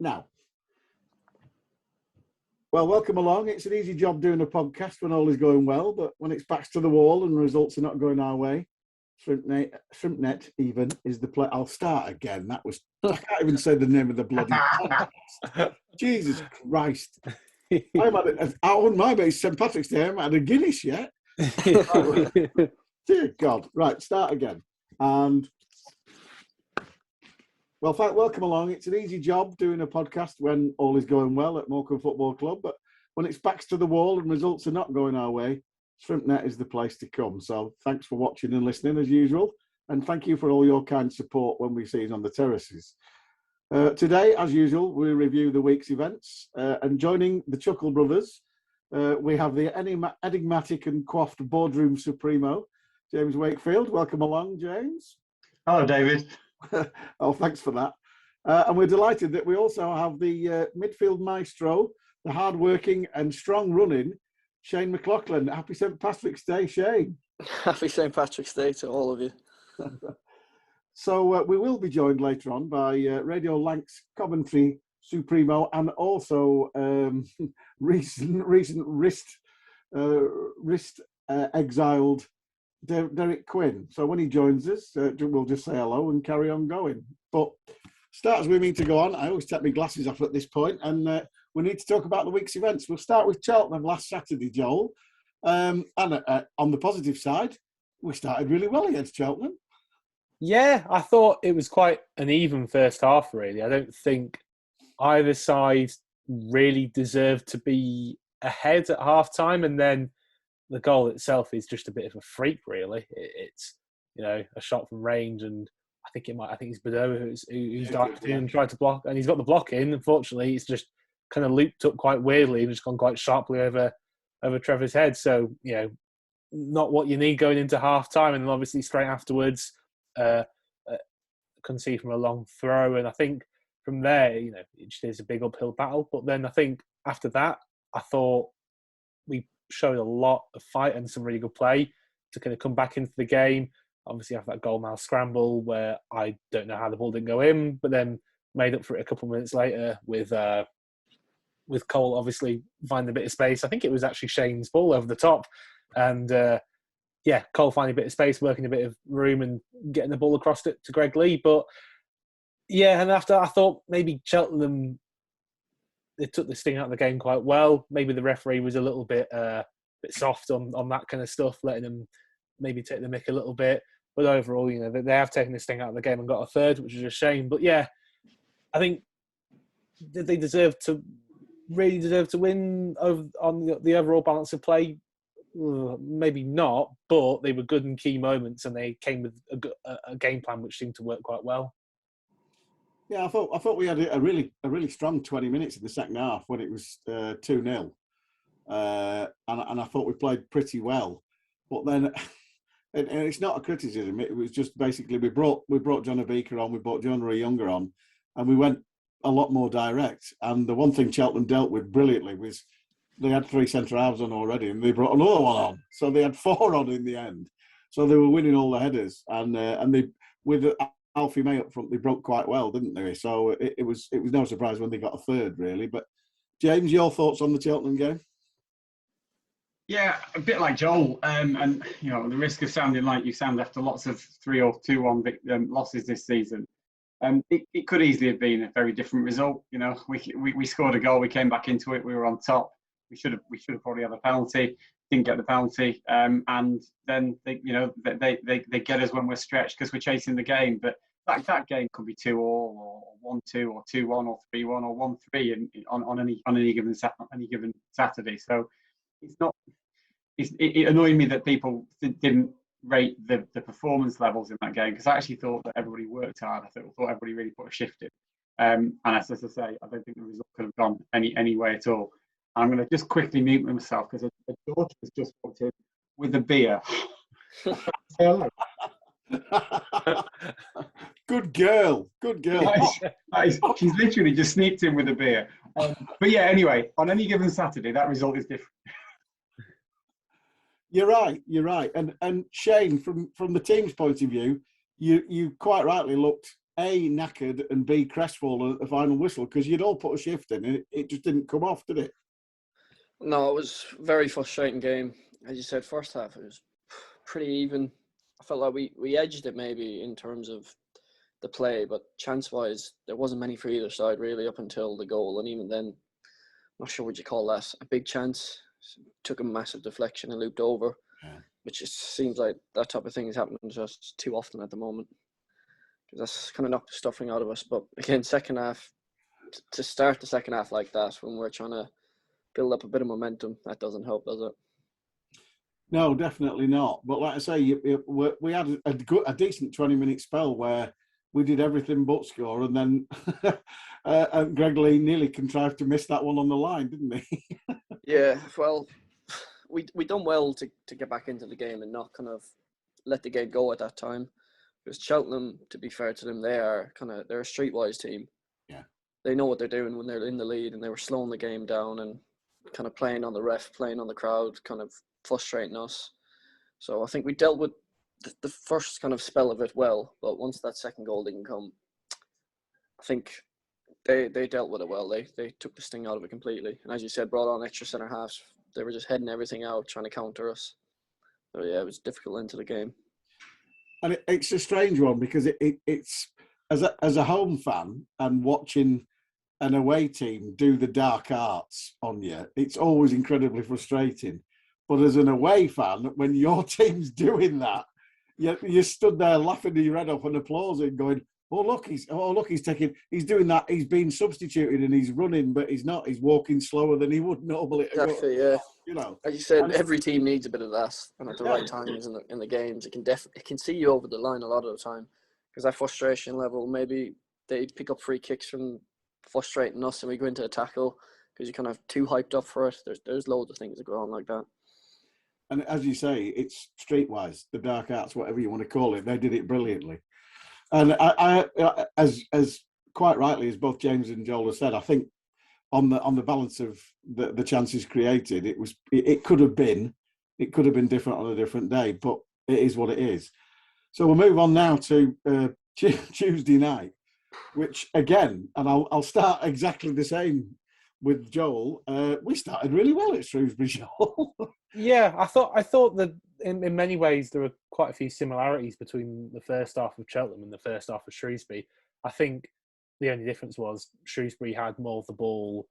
Now, well, welcome along. It's an easy job doing a podcast when all is going well, but when it's backs to the wall and results are not going our way, ShrimpsNet even is the play. I'll start again. I can't even say the name of the bloody podcast. Jesus Christ. On my base, St. Patrick's Day, I haven't had a Guinness yet. Dear God. Right, start again. And well, welcome along. It's an easy job doing a podcast when all is going well at Morecambe Football Club, but when it's backs to the wall and results are not going our way, ShrimpsNet is the place to come. So thanks for watching and listening as usual, and thank you for all your kind support when we see you on the terraces. Today, as usual, we review the week's events, and joining the Chuckle Brothers, we have the enigmatic and coiffed boardroom supremo, James Wakefield. Welcome along, James. Hello, David. Oh, thanks for that. And we're delighted that we also have the midfield maestro, the hard-working and strong-running Shane McLoughlin. Happy St. Patrick's Day, Shane. Happy St. Patrick's Day to all of you. So we will be joined later on by Radio Lancs Coventry Supremo and also recent wrist exiled Derek Quinn. So when he joins us, we'll just say hello and carry on going. But start as we mean to go on. I always take my glasses off at this point, and we need to talk about the week's events. We'll start with Cheltenham last Saturday, Joel. And on the positive side, we started really well against Cheltenham. Yeah, I thought it was quite an even first half, really. I don't think either side really deserved to be ahead at half-time, and then the goal itself is just a bit of a freak, really. It's a shot from range, and I think it's Bordeaux who's dived in and tried to block, and he's got the block in. Unfortunately, it's just kind of looped up quite weirdly and just gone quite sharply over Trevor's head. So, not what you need going into half-time, and then obviously straight afterwards, concede from a long throw, and I think from there, it is a big uphill battle. But then I think after that, I thought we showed a lot of fight and some really good play to kind of come back into the game. Obviously, after that goal mouth scramble where I don't know how the ball didn't go in, but then made up for it a couple of minutes later with Cole obviously finding a bit of space. I think it was actually Shane's ball over the top, and Cole finding a bit of space, working a bit of room, and getting the ball across to Greg Lee. But and after I thought maybe Cheltenham, they took the sting out of the game quite well. Maybe the referee was a little bit soft on that kind of stuff, letting them maybe take the mick a little bit. But overall, they have taken the sting out of the game and got a third, which is a shame. But I think did they really deserve to win on the overall balance of play? Maybe not, but they were good in key moments, and they came with a game plan which seemed to work quite well. Yeah, I thought we had a really strong 20 minutes in the second half when it was 2-0, and I thought we played pretty well. But then, and it's not a criticism. It was just basically we brought John Beaker on, we brought John Ray Younger on, and we went a lot more direct. And the one thing Cheltenham dealt with brilliantly was they had 3 centre halves on already, and they brought another one on, so they had 4 on in the end. So they were winning all the headers, and they with Alfie May up front, they broke quite well, didn't they? So it was no surprise when they got a third, really. But James, your thoughts on the Cheltenham game? Yeah, a bit like Joel, and the risk of sounding like you sound after lots of 3 or 2-1 losses this season. It could easily have been a very different result. We scored a goal, we came back into it, we were on top. We should have probably had a penalty. Didn't get the penalty, and then they get us when we're stretched because we're chasing the game. But that game could be 2-2 or 1-2 or 2-1 or 3-1 or 1-3 on any given Saturday. So it's not. It annoyed me that people didn't rate the performance levels in that game, because I actually thought that everybody worked hard. I thought everybody really put a shift in. And as I say, I don't think the result could have gone any way at all. I'm going to just quickly mute myself because a daughter has just walked in with a beer. Hello. Good girl. She's literally just sneaked in with a beer. But anyway, on any given Saturday, that result is different. You're right. And Shane, from the team's point of view, you quite rightly looked A, knackered, and B, crestfallen at the final whistle because you'd all put a shift in and it just didn't come off, did it? No, it was a very frustrating game. As you said, first half it was pretty even. I felt like we edged it maybe in terms of the play, but chance-wise, there wasn't many for either side really up until the goal, and even then, not sure what you call that. A big chance, took a massive deflection and looped over, which just seems like that type of thing is happening just too often at the moment. Because that's kind of knocked the stuffing out of us. But again, second half, to start the second half like that, when we're trying to build up a bit of momentum, that doesn't help, does it? No, definitely not. But like I say, we had a decent 20-minute spell where we did everything but score, and then and Greg Lee nearly contrived to miss that one on the line, didn't he? Yeah, well, we done well to get back into the game and not kind of let the game go at that time. Because Cheltenham, to be fair to them, they're a streetwise team. Yeah, they know what they're doing when they're in the lead, and they were slowing the game down and kind of playing on the ref, playing on the crowd, kind of frustrating us. So I think we dealt with the first kind of spell of it well, but once that second goal didn't come, I think they dealt with it well. They took the sting out of it completely, and as you said, brought on extra centre halves. They were just heading everything out, trying to counter us. So yeah, it was difficult into the game. And it's a strange one because it's as a home fan and watching an away team do the dark arts on you, it's always incredibly frustrating. But as an away fan, when your team's doing that, you stood there laughing your head off and applauding, going, he's doing that. He's been substituted and he's running, but he's not. He's walking slower than he would normally. Exactly, yeah. You know, as you said, every team needs a bit of that, and at the right times in the games, it can see you over the line a lot of the time. Because that frustration level, maybe they pick up free kicks from frustrating us, and we go into a tackle because you're kind of too hyped up for it. There's loads of things that go on like that. And as you say, it's streetwise, the dark arts, whatever you want to call it. They did it brilliantly. And I as quite rightly as both James and Joel have said, I think on the balance of the chances created, it could have been different on a different day, but it is what it is. So we'll move on now to Tuesday night, which again, and I'll start exactly the same with Joel. We started really well at Shrewsbury, Joel. Yeah, I thought that in many ways there were quite a few similarities between the first half of Cheltenham and the first half of Shrewsbury. I think the only difference was Shrewsbury had more of the ball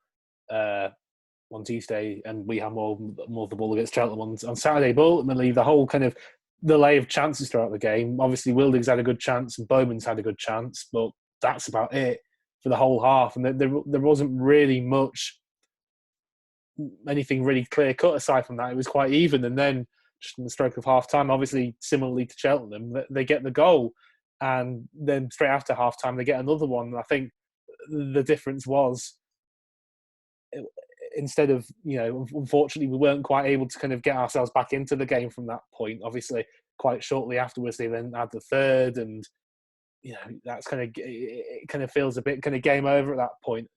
on Tuesday, and we had more of the ball against Cheltenham on Saturday. But ultimately, the whole kind of delay of chances throughout the game. Obviously, Wilding's had a good chance and Bowman's had a good chance, but that's about it for the whole half. And there wasn't really anything really clear cut aside from that. It was quite even, and then just in the stroke of half time, obviously similarly to Cheltenham, they get the goal, and then straight after half time they get another one. And I think the difference was, instead of, unfortunately we weren't quite able to kind of get ourselves back into the game from that point. Obviously quite shortly afterwards they then had the third, and that's it kind of feels a bit kind of game over at that point,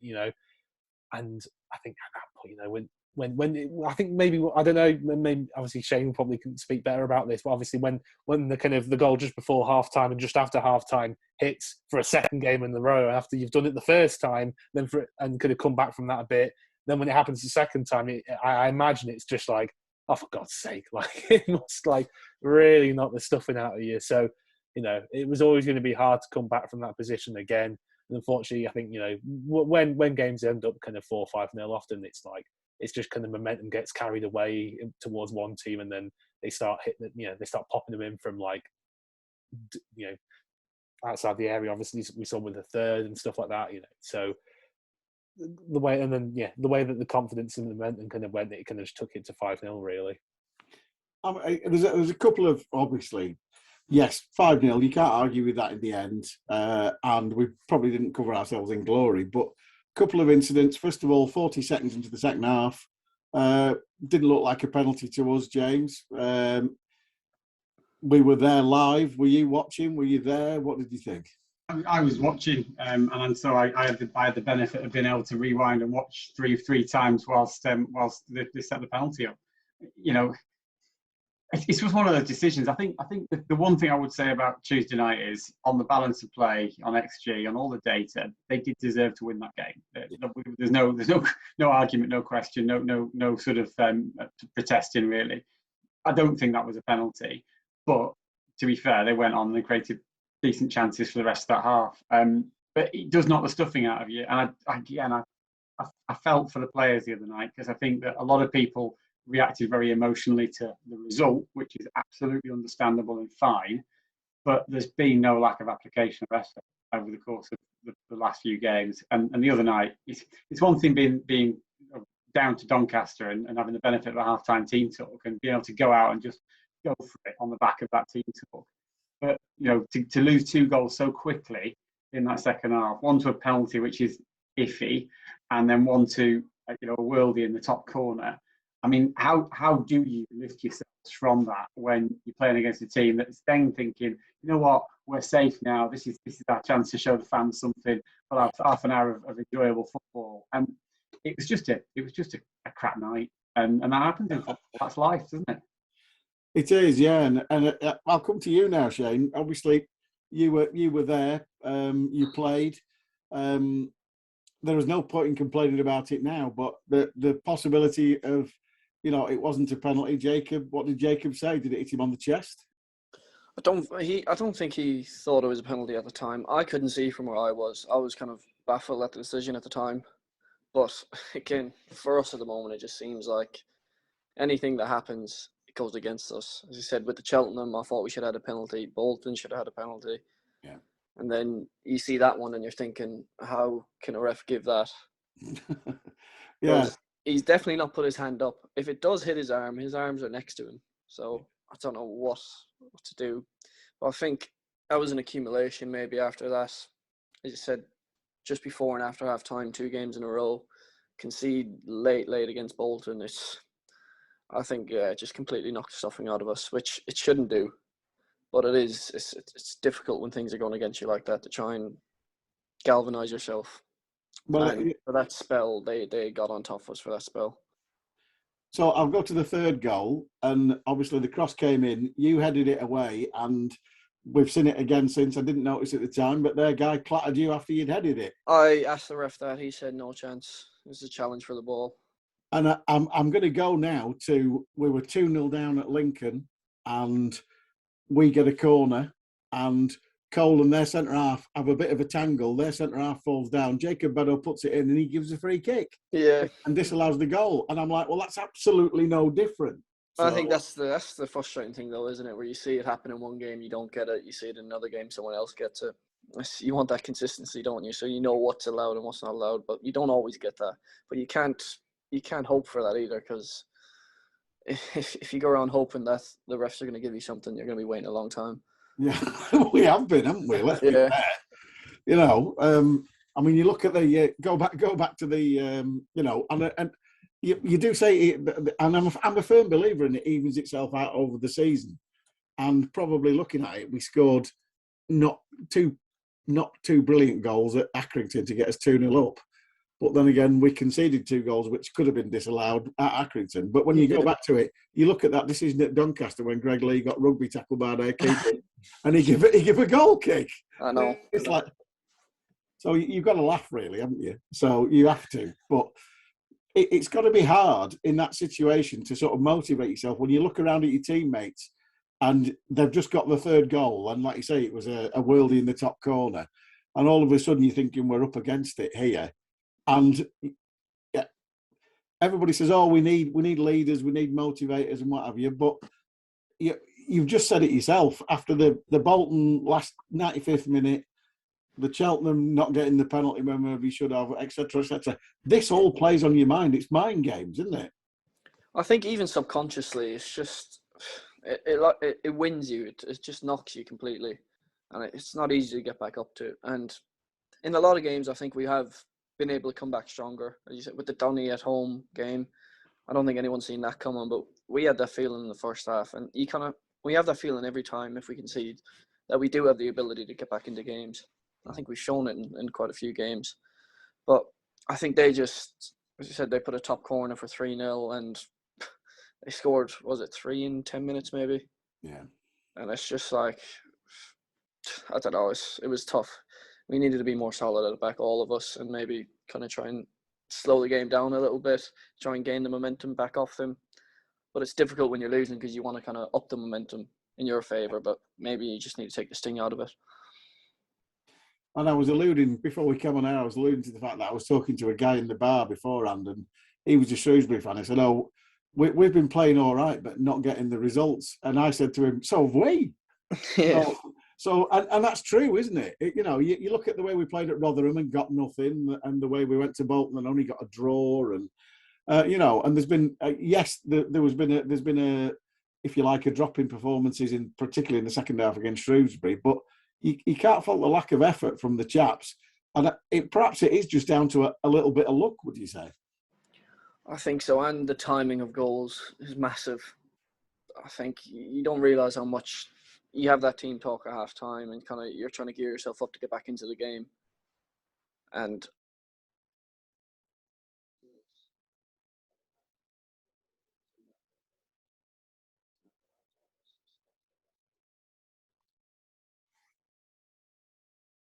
and I think at that point, when I think maybe, I don't know, maybe obviously Shane probably can speak better about this, but obviously when the kind of the goal just before half time and just after half time hits for a second game in a row after you've done it the first time, and could have come back from that a bit, then when it happens the second time, I imagine it's just like, oh, for God's sake, like it must really knock the stuffing out of you. So it was always going to be hard to come back from that position again. And unfortunately, I think, when games end up kind of 4 or 5-0, often it's just kind of momentum gets carried away towards one team, and then they start hitting it, they start popping them in from outside the area. Obviously, we saw with the third and stuff like that, So the way that the confidence and the momentum kind of went, it kind of just took it to 5-0, really. There's a couple of, obviously, yes, 5-0, you can't argue with that in the end. And we probably didn't cover ourselves in glory, but a couple of incidents. First of all, 40 seconds into the second half, didn't look like a penalty to us, James. We were there live. Were you watching? Were you there? What did you think? I was watching, and so I had the benefit of being able to rewind and watch three times whilst they set the penalty up. it's just one of those decisions. I think the one thing I would say about Tuesday night is on the balance of play, on XG, on all the data, they did deserve to win that game. There's no argument, no question, no sort of protesting really. I don't think that was a penalty, but to be fair, they went on and they created decent chances for the rest of that half. But it does knock the stuffing out of you. And I felt for the players the other night, because I think that a lot of people reacted very emotionally to the result, which is absolutely understandable and fine. But there's been no lack of application of effort over the course of the last few games. And the other night, it's one thing being down to Doncaster and having the benefit of a half-time team talk and being able to go out and just go for it on the back of that team talk. But, to lose 2 goals so quickly in that second half, one to a penalty, which is iffy, and then one to, a worldie in the top corner. I mean, how do you lift yourselves from that when you're playing against a team that's then thinking, you know what, we're safe now. This is our chance to show the fans something. We'll have half an hour of enjoyable football. And it was just a crap night, and that happens in football. That's life, isn't it? It is, yeah. And I'll come to you now, Shane. Obviously, you were there. You played. There was no point in complaining about it now, but the possibility of, it wasn't a penalty. Jacob, what did Jacob say? Did it hit him on the chest? I don't think he thought it was a penalty at the time. I couldn't see from where I was. I was kind of baffled at the decision at the time. But again, for us at the moment, it just seems like anything that happens, it goes against us. As you said, with the Cheltenham, I thought we should have had a penalty. Bolton should have had a penalty. Yeah. And then you see that one and you're thinking, how can a ref give that? Yeah. He's definitely not put his hand up. If it does hit his arms are next to him. So I don't know what to do. But I think that was an accumulation maybe after that. As you said, just before and after half-time, 2 games in a row, concede late against Bolton. I think, it just completely knocked stuffing out of us, which it shouldn't do. But it's difficult when things are going against you like that to try and galvanise yourself. Well, for that spell, they got on top of us for that spell. So I'll go to the third goal, and obviously the cross came in. You headed it away, and we've seen it again since. I didn't notice at the time, but their guy clattered you after you'd headed it. I asked the ref that. He said no chance. It was a challenge for the ball. And I'm going to go now to, we were 2-0 down at Lincoln, and we get a corner, and Cole and their centre-half have a bit of a tangle. Their centre-half falls down. Jacob Beddoe puts it in, and he gives a free kick. Yeah. And disallows the goal. And I'm like, well, that's absolutely no different. So, I think that's the frustrating thing, though, isn't it? Where you see it happen in one game, you don't get it. You see it in another game, someone else gets it. You want that consistency, don't you? So you know what's allowed and what's not allowed, but you don't always get that. But you can't hope for that either, because if you go around hoping that the refs are going to give you something, you're going to be waiting a long time. Yeah, we have been, haven't we? Let's be fair. I mean, you look at the go back to the and you do say, and I'm a firm believer in it evens itself out over the season. And probably looking at it, we scored not two brilliant goals at Accrington to get us 2-0 up. But then again, we conceded 2 goals, which could have been disallowed at Accrington. But when you go back to it, you look at that decision at Doncaster when Greg Lee got rugby tackled by their keeper, and he give a goal kick. I know. It's like, so you've got to laugh, really, haven't you? So you have to. But it's got to be hard in that situation to sort of motivate yourself when you look around at your teammates and they've just got the 3rd goal, and like you say, it was a worldie in the top corner, and all of a sudden you're thinking we're up against it here. And yeah, everybody says, "Oh, we need leaders, we need motivators, and what have you." But you've just said it yourself. After the Bolton last 95th minute, the Cheltenham not getting the penalty when maybe should have, etc., etc. This all plays on your mind. It's mind games, isn't it? I think even subconsciously, it's just it wins you. It just knocks you completely, and it's not easy to get back up to. And in a lot of games, I think we have been able to come back stronger. As you said, with the Donny at home game, I don't think anyone's seen that coming, but we had that feeling in the first half, and we have that feeling every time if we concede that we do have the ability to get back into games. I think we've shown it in quite a few games, but I think they just, as you said, they put a top corner for 3-0, and They scored, was it 3 in 10 minutes maybe? Yeah. And it's just like, I don't know, it was tough. We needed to be more solid at the back, all of us, and maybe kind of try and slow the game down a little bit, try and gain the momentum back off them. But it's difficult when you're losing because you want to kind of up the momentum in your favour, but maybe you just need to take the sting out of it. And I was alluding, before we come on air, I was alluding to the fact that I was talking to a guy in the bar beforehand, and he was a Shrewsbury fan. I said, "Oh, we've been playing all right, but not getting the results." And I said to him, "So have we." Yeah. And that's true, isn't it? You look at the way we played at Rotherham and got nothing, and the way we went to Bolton and only got a draw, and and there's been there's been a, if you like, a drop in performances particularly in the second half against Shrewsbury, but you can't fault the lack of effort from the chaps, and perhaps it is just down to a little bit of luck. Would you say? I think so, and the timing of goals is massive. I think you don't realise how much you have that team talk at half time, and kind of you're trying to gear yourself up to get back into the game. And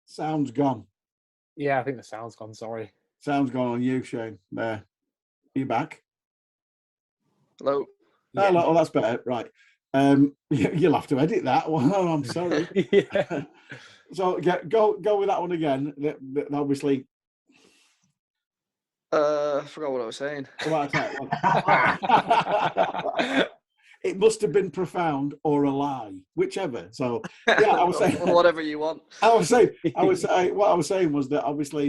Sound's gone. Yeah, I think the sound's gone. Sorry. Sound's gone on you, Shane. There. Are you back? hello. Yeah. Hello. Oh, that's better. Right. You'll have to edit that. Well, I'm sorry. Yeah. So go with that one again. Obviously. I forgot what I was saying. It must have been profound or a lie, whichever. So yeah, I was saying whatever you want. I was saying what I was saying was that obviously,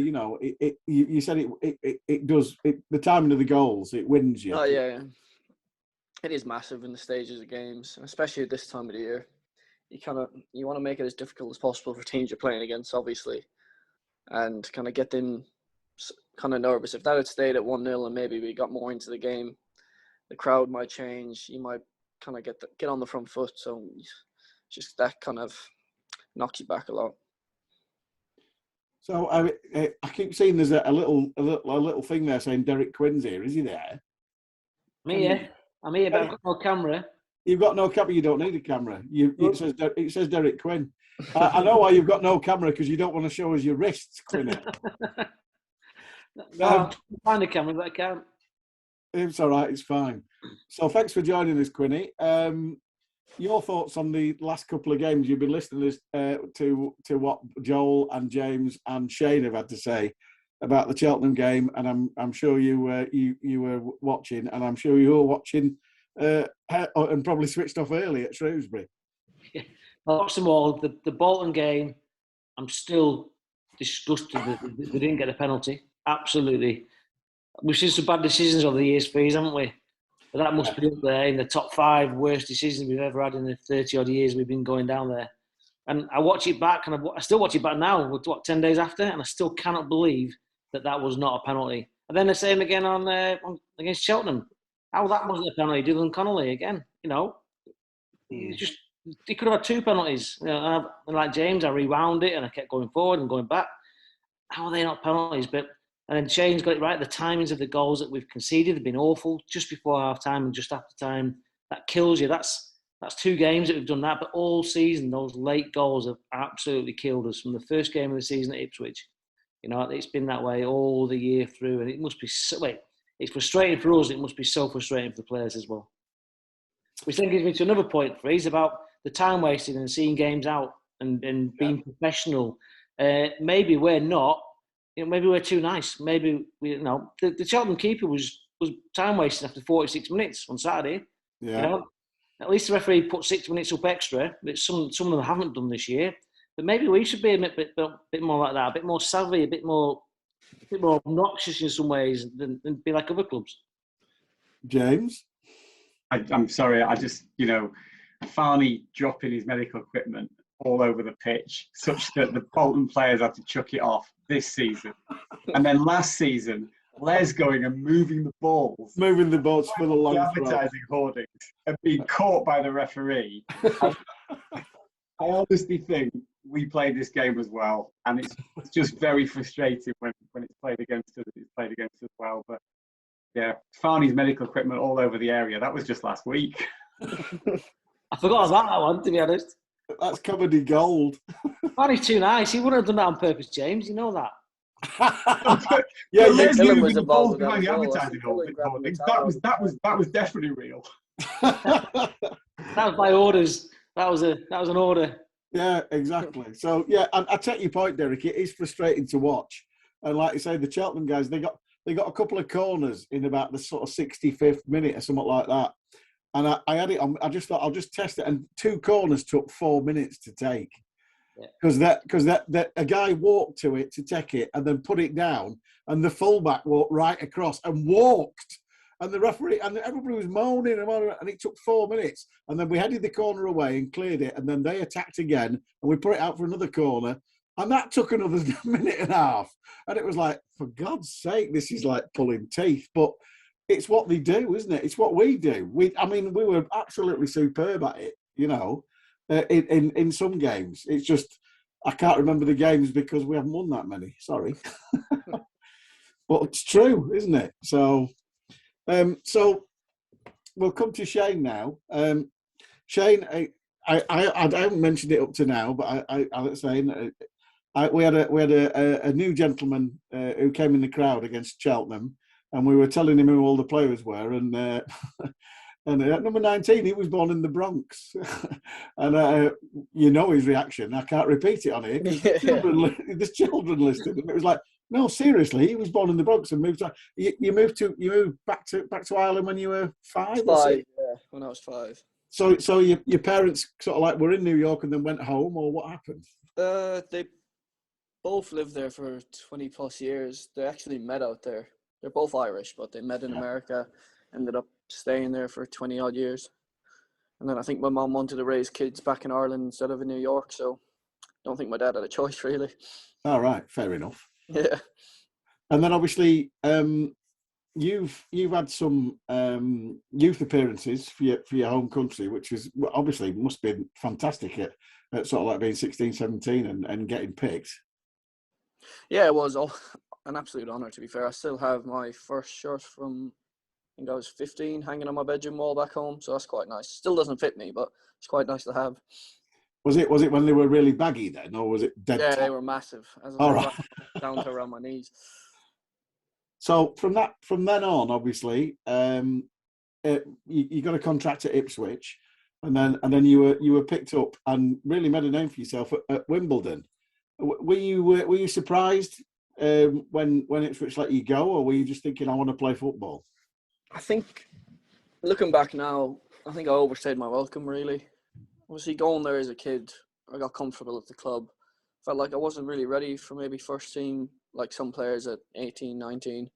you said it does the timing of the goals, it wins you. Oh yeah. It is massive in the stages of games, especially at this time of the year. You want to make it as difficult as possible for teams you're playing against, obviously, and kind of get them kind of nervous. If that had stayed at 1-0 and maybe we got more into the game, the crowd might change. You might kind of get on the front foot. So just that kind of knocks you back a lot. So I keep seeing there's a little thing there saying Derek Quinn's here. Is he there? Me, yeah. I'm here, but I've got no camera. You've got no camera. You don't need a camera. It says Derek Quinn. I know why you've got no camera, because you don't want to show us your wrists, Quinn. No, I'm trying to find a camera, but I can't. It's all right. It's fine. So thanks for joining us, Quinny. Your thoughts on the last couple of games? You've been listening to what Joel and James and Shane have had to say about the Cheltenham game, and I'm sure you were watching, and I'm sure you were watching and probably switched off early at Shrewsbury. Yeah. I watched them all. The Bolton game, I'm still disgusted that they didn't get a penalty. Absolutely. We've seen some bad decisions over the years, Freez, haven't we? But that must be up there in the top 5 worst decisions we've ever had in the 30-odd years we've been going down there. And I watch it back, and I still watch it back now, 10 days after, and I still cannot believe that was not a penalty. And then the same again on against Cheltenham. How that wasn't a penalty, Dylan Connolly again. He could have had 2 penalties. And like James, I rewound it and I kept going forward and going back. How are they not penalties? And then Shane's got it right. The timings of the goals that we've conceded have been awful, just before half time and just after time. That kills you. That's 2 games that we've done that, but all season those late goals have absolutely killed us. From the first game of the season at Ipswich, it's been that way all the year through, and it must be it's frustrating for us. It must be so frustrating for the players as well. Which then gives me to another point, Freeze, about the time wasting and seeing games out and being professional. Maybe we're not. Maybe we're too nice. Maybe the Cheltenham keeper was time wasting after 46 minutes on Saturday. Yeah. At least the referee put 6 minutes up extra, that some of them haven't done this year. But maybe we should be a bit more like that, a bit more savvy, a bit more obnoxious in some ways than be like other clubs. James? I'm sorry, I just, Farney dropping his medical equipment all over the pitch, such that the Bolton players had to chuck it off this season. And then last season, Les going and moving the balls. Moving the balls for the long throw. Advertising hoardings and being caught by the referee. I honestly think we played this game as well. And it's just very frustrating when it's played against us. It's played against us well. But Yeah, Farney's medical equipment all over the area. That was just last week. I forgot about that one, to be honest. That's comedy gold. Barry's too nice. He wouldn't have done that on purpose, James. You know that. Yeah, But Liz Dylan knew was the involved balls with that behind as the well. advertising Dylan all grabbing the things. towel That was definitely real. That was by orders. That was an order. Yeah, exactly. So yeah, I take your point, Derek. It is frustrating to watch, and like you say, the Cheltenham guys they got a couple of corners in about the sort of 65th minute or something like that, and I had it on. I just thought I'll just test it, and 2 corners took 4 minutes to take because a guy walked to it to take it and then put it down, and the fullback walked right across and walked. And the referee and everybody was moaning and it took 4 minutes. And then we headed the corner away and cleared it. And then they attacked again and we put it out for another corner. And that took another minute and a half. And it was like, for God's sake, this is like pulling teeth. But it's what they do, isn't it? It's what we do. We were absolutely superb at it, you know, in some games. It's just, I can't remember the games because we haven't won that many. Sorry. But it's true, isn't it? So we'll come to Shane now. Shane, I haven't mentioned it up to now, but I was saying we had a new gentleman who came in the crowd against Cheltenham, and we were telling him who all the players were, and and at number 19, he was born in the Bronx, and you know his reaction. I can't repeat it on here. There's children listed, and it was like, no, seriously, he was born in the Bronx and moved to. You moved back to Ireland when you were 5. 5, yeah, when I was 5. So your parents sort of like were in New York and then went home, or what happened? They both lived there for 20 plus years. They actually met out there. They're both Irish, but they met in America. Ended up staying there for 20 odd years, and then I think my mom wanted to raise kids back in Ireland instead of in New York. So I don't think my dad had a choice really. All right, fair enough. Yeah. And then obviously, you've had some youth appearances for your home country, which is obviously must be fantastic at sort of like being 16, 17 and getting picked. Yeah, it was an absolute honour, to be fair. I still have my first shirt from, I think I was 15, hanging on my bedroom wall back home, so that's quite nice. Still doesn't fit me, but it's quite nice to have. Was it when they were really baggy then, or was it dead? Yeah, tight? they were massive. All right. Down to around my knees. So from then on, obviously, you got a contract at Ipswich, and then you were picked up and really made a name for yourself at Wimbledon. Were you surprised when Ipswich let you go, or were you just thinking, I want to play football? I think, looking back now, I think I overstayed my welcome, really. Obviously, going there as a kid, I got comfortable at the club. Felt like I wasn't really ready for maybe first team, like some players at 18, 19.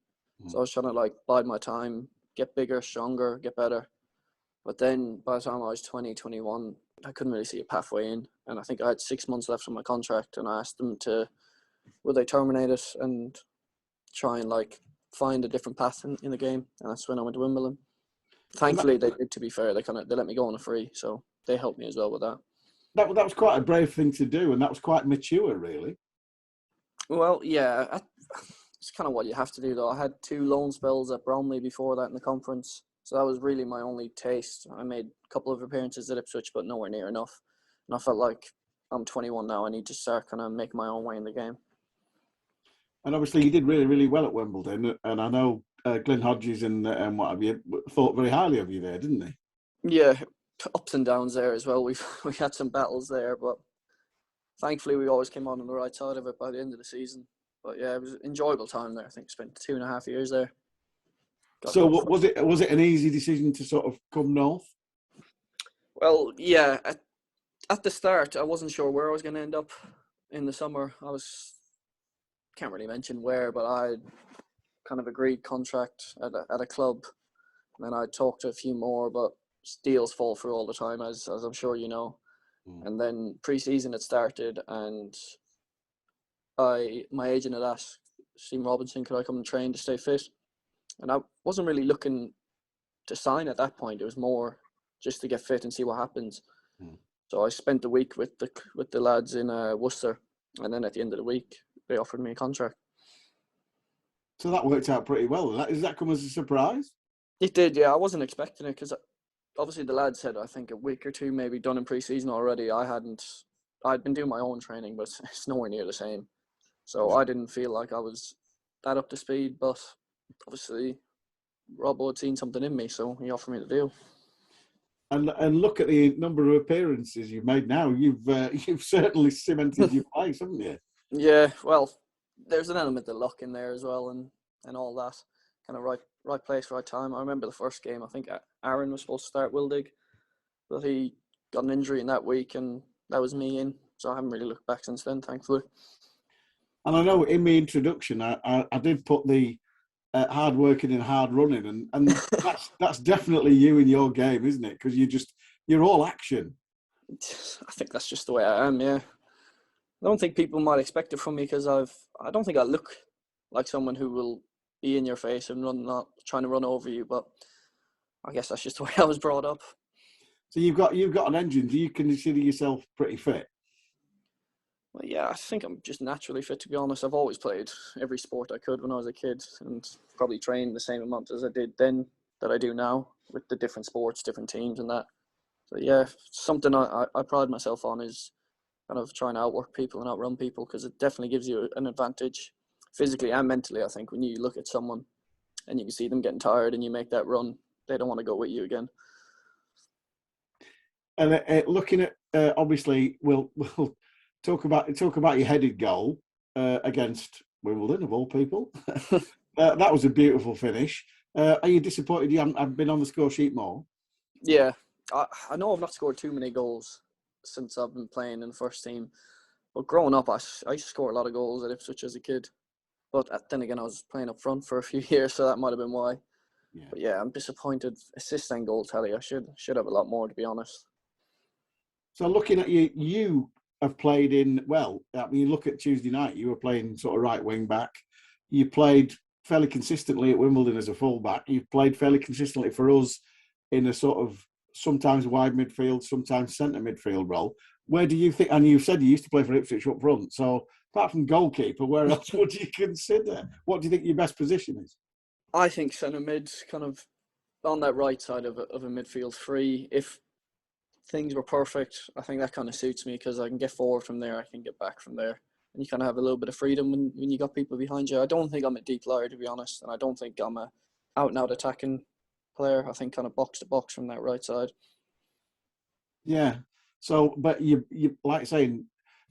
So I was trying to like bide my time, get bigger, stronger, get better. But then by the time I was 20, 21, I couldn't really see a pathway in. And I think I had 6 months left on my contract, and I asked them would they terminate it and try and like find a different path in the game. And that's when I went to Wimbledon. Thankfully, they did, to be fair. They let me go on a free, so they helped me as well with that. That was quite a brave thing to do, and that was quite mature, really. Well, yeah, it's kind of what you have to do, though. I had 2 loan spells at Bromley before that in the conference, so that was really my only taste. I made a couple of appearances at Ipswich, but nowhere near enough. And I felt like I'm 21 now. I need to start kind of making my own way in the game. And obviously, you did really, really well at Wimbledon, and I know Glenn Hodges and what have you thought very highly of you there, didn't they? Yeah, ups and downs there as well. We had some battles there, but thankfully we always came on the right side of it by the end of the season. But yeah, it was an enjoyable time there. I think spent 2.5 years there. So was it an easy decision to sort of come north? Well, yeah. At the start, I wasn't sure where I was going to end up in the summer. Can't really mention where, but I kind of agreed contract at a club, and then I talked to a few more, but deals fall through all the time, as I'm sure you know. And then pre-season had started, and my agent had asked Steve Robinson, could I come and train to stay fit? And I wasn't really looking to sign at that point. It was more just to get fit and see what happens. So I spent the week with the lads in Worcester, and then at the end of the week they offered me a contract. So that worked out pretty well. Does that come as a surprise? It did, yeah. I wasn't expecting it because obviously the lads had, I think, a week or two maybe done in pre-season already. I'd been doing my own training, but it's nowhere near the same. So I didn't feel like I was that up to speed, but obviously Robbo had seen something in me, so he offered me the deal. And look at the number of appearances you've made now. You've certainly cemented your place, haven't you? Yeah, well, there's an element of luck in there as well, and all that kind of right place, right time. I remember the first game. I think Aaron was supposed to start Wildig, but he got an injury in that week, and that was me in. So I haven't really looked back since then, thankfully. And I know in my introduction, I did put the hard working and hard running, and that's definitely you in your game, isn't it? Because you're all action. I think that's just the way I am. Yeah, I don't think people might expect it from me because I don't think I look like someone who will be in your face and not trying to run over you. But I guess that's just the way I was brought up. So you've got an engine. Do you consider yourself pretty fit? Well, yeah, I think I'm just naturally fit, to be honest. I've always played every sport I could when I was a kid and probably trained the same amount as I did then that I do now with the different sports, different teams and that. So, yeah, something I pride myself on is kind of trying to outwork people and outrun people because it definitely gives you an advantage physically and mentally, I think, when you look at someone and you can see them getting tired and you make that run, they don't want to go with you again. And looking at, obviously, we'll talk about your headed goal against Wimbledon, of all people. That was a beautiful finish. Are you disappointed you haven't been on the score sheet more? Yeah, I know I've not scored too many goals since I've been playing in the first team. But growing up, I used to score a lot of goals at Ipswich as a kid. But then again, I was playing up front for a few years, so that might have been why. Yeah. But yeah, I'm disappointed. Assist and goal tally, I should have a lot more, to be honest. So looking at you have played in, well, I mean, you look at Tuesday night, you were playing sort of right wing back. You played fairly consistently at Wimbledon as a full-back. You've played fairly consistently for us in a sort of sometimes wide midfield, sometimes centre midfield role. Where do you think, and you said you used to play for Ipswich up front, so apart from goalkeeper, where else would you consider? What do you think your best position is? I think centre mid, kind of on that right side of a midfield three. If things were perfect, I think that kind of suits me because I can get forward from there, I can get back from there. And you kind of have a little bit of freedom when you got people behind you. I don't think I'm a deep liar, to be honest, and I don't think I'm a out-and-out attacking player. I think kind of box to box from that right side. Yeah. So, but you like saying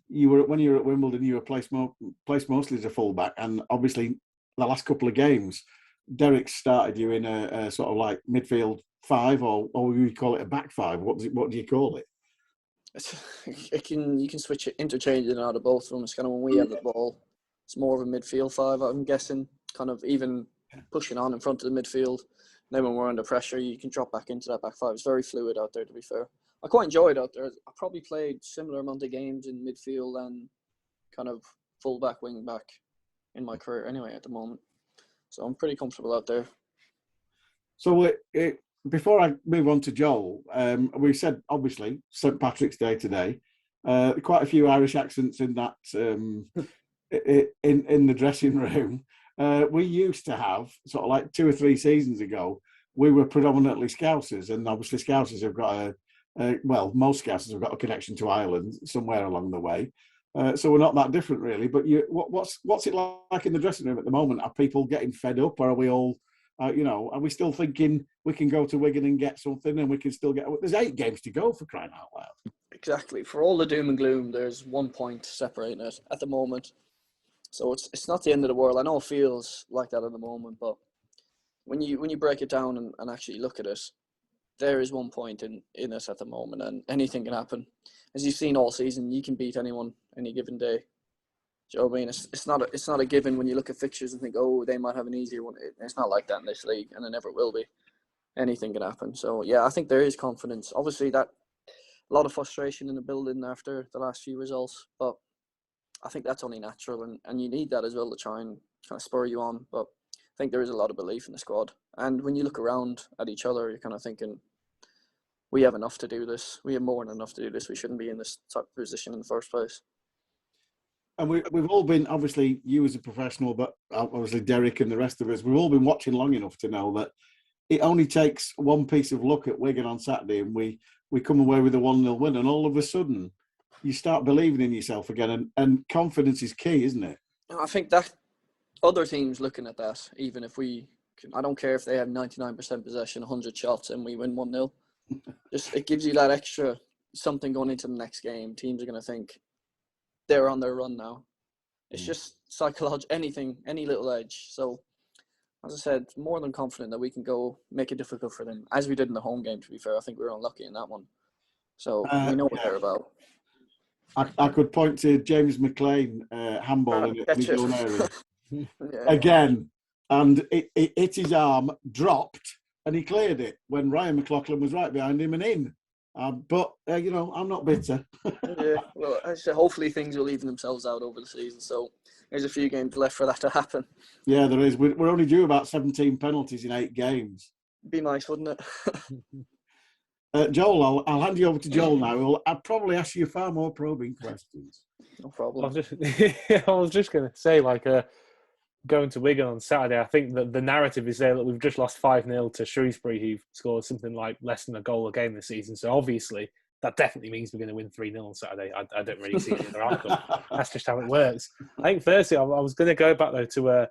when you were at Wimbledon, you were placed mostly as a fullback, and obviously the last couple of games, Derek started you in a sort of like midfield five, or we call it a back five. What do you call it? You can switch it, interchange it out of both of them. It's kind of when we have the ball, it's more of a midfield five, I'm guessing, kind of even pushing on in front of the midfield. And then when we're under pressure, you can drop back into that back five. It's very fluid out there, to be fair. I quite enjoyed it out there. I probably played similar amount of games in midfield and kind of full back, wing back in my career anyway at the moment. So I'm pretty comfortable out there. So before I move on to Joel, we said obviously St. Patrick's Day today. Quite a few Irish accents in that in the dressing room. We used to have sort of like 2 or 3 seasons ago. We were predominantly Scousers, and obviously Scousers have got most Scousers have got a connection to Ireland somewhere along the way. So we're not that different, really. But what's it like in the dressing room at the moment? Are people getting fed up, or are we all, are we still thinking we can go to Wigan and get something, and we can still get? There's 8 games to go, for crying out loud. Exactly. For all the doom and gloom, there's 1 point separating it at the moment. So it's not the end of the world. I know it feels like that at the moment, but when you break it down and actually look at it, there is 1 point in it at the moment, and anything can happen. As you've seen all season, you can beat anyone any given day. Do you know what I mean? It's not a given when you look at fixtures and think, oh, they might have an easier one. It's not like that in this league, and it never will be. Anything can happen. So yeah, I think there is confidence. Obviously, that a lot of frustration in the building after the last few results, but I think that's only natural, and you need that as well to try and kind of spur you on. But I think there is a lot of belief in the squad. And when you look around at each other, you're kind of thinking, we have enough to do this. We have more than enough to do this. We shouldn't be in this type of position in the first place. And we've all been, obviously, you as a professional, but obviously Derek and the rest of us, we've all been watching long enough to know that it only takes one piece of luck at Wigan on Saturday and we come away with a 1-0 win, and all of a sudden you start believing in yourself again, and confidence is key, isn't it? I think that other teams looking at that, even if I don't care if they have 99% possession, 100 shots, and we win 1-0. Just it gives you that extra something going into the next game. Teams are going to think they're on their run now. It's just psychological, any little edge. So, as I said, more than confident that we can go make it difficult for them, as we did in the home game, to be fair. I think we were unlucky in that one. So, we know what they're about. I could point to James McLoughlin handball in his own area. Again, and it hit his arm, dropped, and he cleared it when Ryan McLoughlin was right behind him and in. But, I'm not bitter. Yeah, well, I said, hopefully things will even themselves out over the season. So there's a few games left for that to happen. Yeah, there is. We're only due about 17 penalties in 8 games. Be nice, wouldn't it? Joel, I'll hand you over to Joel now. I'll probably ask you far more probing questions. No problem. I was just going to say, going to Wigan on Saturday, I think that the narrative is there that we've just lost 5-0 to Shrewsbury, who've scored something like less than a goal a game this season. So obviously, that definitely means we're going to win 3-0 on Saturday. I don't really see any other outcome. That's just how it works. I think firstly, I was going to go back though to